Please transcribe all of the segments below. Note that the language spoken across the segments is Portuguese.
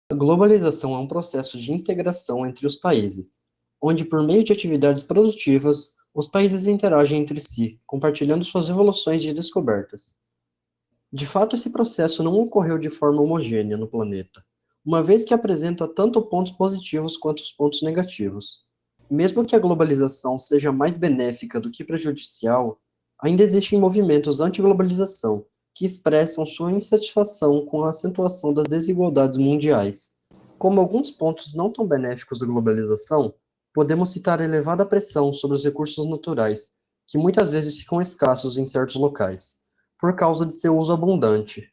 A globalização é um processo de integração entre os países, onde, por meio de atividades produtivas, os países interagem entre si, compartilhando suas evoluções e descobertas. De fato, esse processo não ocorreu de forma homogênea no planeta, uma vez que apresenta tanto pontos positivos quanto os pontos negativos. Mesmo que a globalização seja mais benéfica do que prejudicial, ainda existem movimentos anti-globalização que expressam sua insatisfação com a acentuação das desigualdades mundiais. Como alguns pontos não tão benéficos da globalização, podemos citar a elevada pressão sobre os recursos naturais, que muitas vezes ficam escassos em certos locais por causa de seu uso abundante.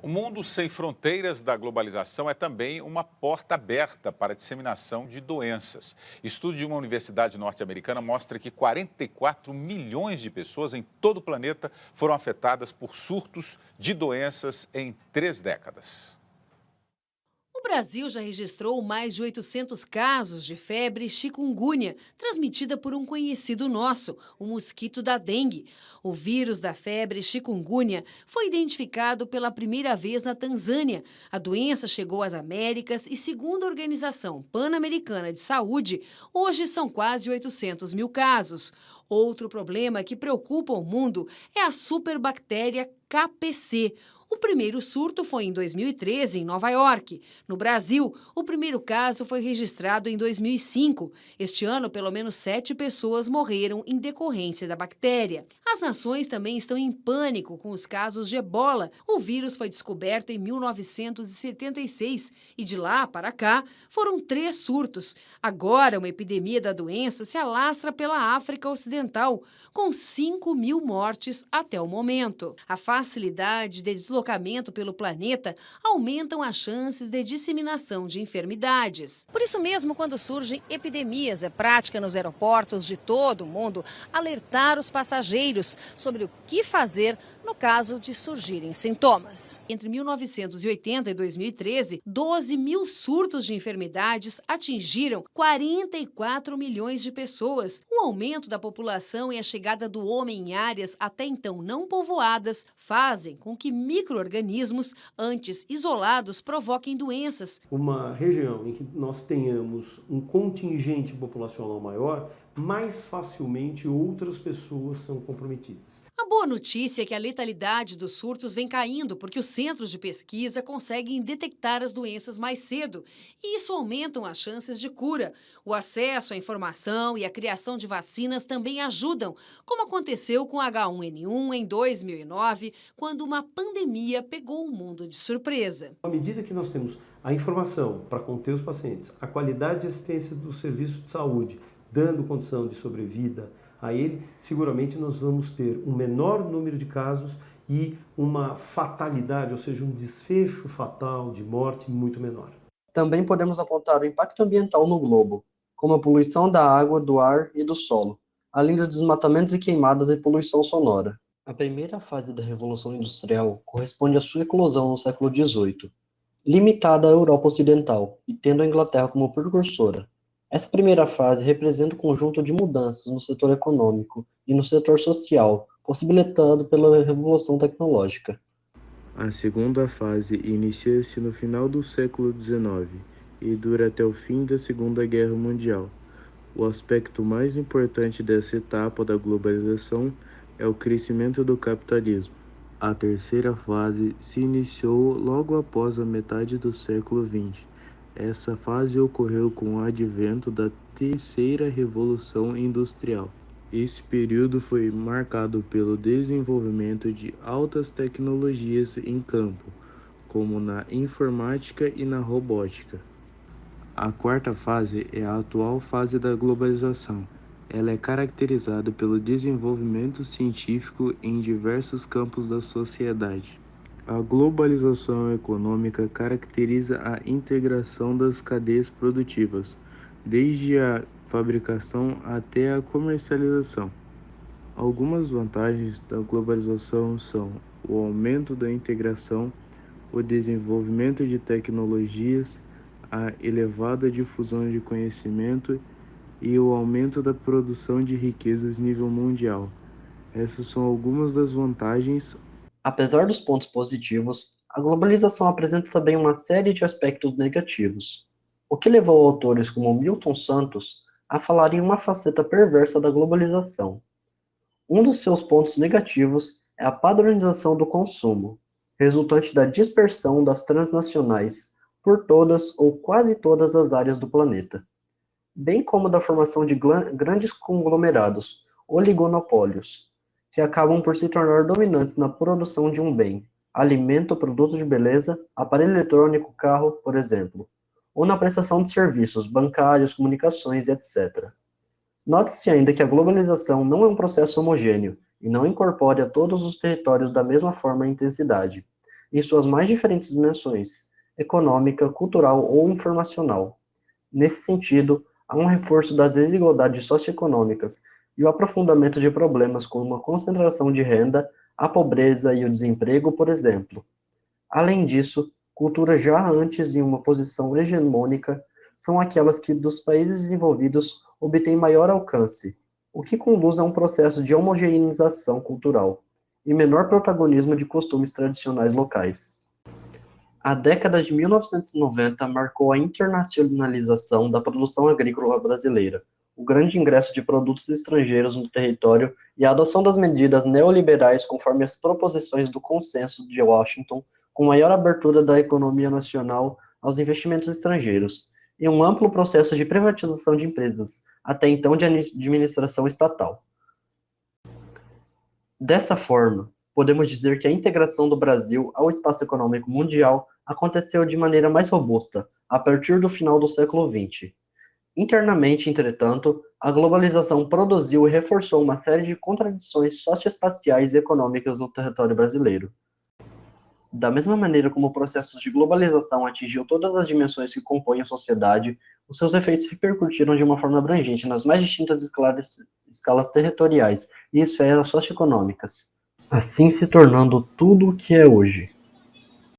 O mundo sem fronteiras da globalização é também uma porta aberta para a disseminação de doenças. Estudo de uma universidade norte-americana mostra que 44 milhões de pessoas em todo o planeta foram afetadas por surtos de doenças em 3 décadas. O Brasil já registrou mais de 800 casos de febre chikungunya, transmitida por um conhecido nosso, o mosquito da dengue. O vírus da febre chikungunya foi identificado pela primeira vez na Tanzânia. A doença chegou às Américas e, segundo a Organização Pan-Americana de Saúde, hoje são quase 800 mil casos. Outro problema que preocupa o mundo é a superbactéria KPC. O primeiro surto foi em 2013, em Nova York. No Brasil, o primeiro caso foi registrado em 2005. Este ano, pelo menos 7 pessoas morreram em decorrência da bactéria. As nações também estão em pânico com os casos de ebola. O vírus foi descoberto em 1976 e de lá para cá foram 3 surtos. Agora, uma epidemia da doença se alastra pela África Ocidental, com 5 mil mortes até o momento. A facilidade de deslocamento pelo planeta aumentam as chances de disseminação de enfermidades. Por isso mesmo, quando surgem epidemias, é prática nos aeroportos de todo o mundo alertar os passageiros sobre o que fazer no caso de surgirem sintomas. Entre 1980 e 2013, 12 mil surtos de enfermidades atingiram 44 milhões de pessoas. O aumento da população e a chegada do homem em áreas até então não povoadas fazem com que micro-organismos antes isolados provoquem doenças. Uma região em que nós tenhamos um contingente populacional maior, mais facilmente outras pessoas são comprometidas. A boa notícia é que a letalidade dos surtos vem caindo porque os centros de pesquisa conseguem detectar as doenças mais cedo e isso aumentam as chances de cura. O acesso à informação e a criação de vacinas também ajudam, como aconteceu com H1N1 em 2009, quando uma pandemia pegou o mundo de surpresa. À medida que nós temos a informação para conter os pacientes, a qualidade de assistência do serviço de saúde, dando condição de sobrevida a ele, seguramente nós vamos ter um menor número de casos e uma fatalidade, ou seja, um desfecho fatal de morte muito menor. Também podemos apontar o impacto ambiental no globo, como a poluição da água, do ar e do solo, além dos desmatamentos e queimadas e poluição sonora. A primeira fase da Revolução Industrial corresponde à sua eclosão no século XVIII, limitada à Europa Ocidental e tendo a Inglaterra como precursora. Essa primeira fase representa um conjunto de mudanças no setor econômico e no setor social, possibilitado pela revolução tecnológica. A segunda fase inicia-se no final do século XIX e dura até o fim da Segunda Guerra Mundial. O aspecto mais importante dessa etapa da globalização é o crescimento do capitalismo. A terceira fase se iniciou logo após a metade do século XX. Essa fase ocorreu com o advento da Terceira Revolução Industrial. Esse período foi marcado pelo desenvolvimento de altas tecnologias em campo, como na informática e na robótica. A quarta fase é a atual fase da globalização. Ela é caracterizada pelo desenvolvimento científico em diversos campos da sociedade. A globalização econômica caracteriza a integração das cadeias produtivas, desde a fabricação até a comercialização. Algumas vantagens da globalização são o aumento da integração, o desenvolvimento de tecnologias, a elevada difusão de conhecimento e o aumento da produção de riquezas a nível mundial. Essas são algumas das vantagens. Apesar dos pontos positivos, a globalização apresenta também uma série de aspectos negativos, o que levou autores como Milton Santos a falar em uma faceta perversa da globalização. Um dos seus pontos negativos é a padronização do consumo, resultante da dispersão das transnacionais por todas ou quase todas as áreas do planeta, bem como da formação de grandes conglomerados, oligonopólios, que acabam por se tornar dominantes na produção de um bem, alimento, produto de beleza, aparelho eletrônico, carro, por exemplo, ou na prestação de serviços bancários, comunicações, etc. Note-se ainda que a globalização não é um processo homogêneo e não incorpora todos os territórios da mesma forma e intensidade, em suas mais diferentes dimensões, econômica, cultural ou informacional. Nesse sentido, há um reforço das desigualdades socioeconômicas e o aprofundamento de problemas como a concentração de renda, a pobreza e o desemprego, por exemplo. Além disso, culturas já antes em uma posição hegemônica são aquelas que dos países desenvolvidos obtêm maior alcance, o que conduz a um processo de homogeneização cultural e menor protagonismo de costumes tradicionais locais. A década de 1990 marcou a internacionalização da produção agrícola brasileira, o grande ingresso de produtos estrangeiros no território e a adoção das medidas neoliberais conforme as proposições do Consenso de Washington, com maior abertura da economia nacional aos investimentos estrangeiros, e um amplo processo de privatização de empresas, até então de administração estatal. Dessa forma, podemos dizer que a integração do Brasil ao espaço econômico mundial aconteceu de maneira mais robusta, a partir do final do século XX. Internamente, entretanto, a globalização produziu e reforçou uma série de contradições socioespaciais e econômicas no território brasileiro. Da mesma maneira como o processo de globalização atingiu todas as dimensões que compõem a sociedade, os seus efeitos repercutiram de uma forma abrangente nas mais distintas escalas territoriais e esferas socioeconômicas, assim se tornando tudo o que é hoje.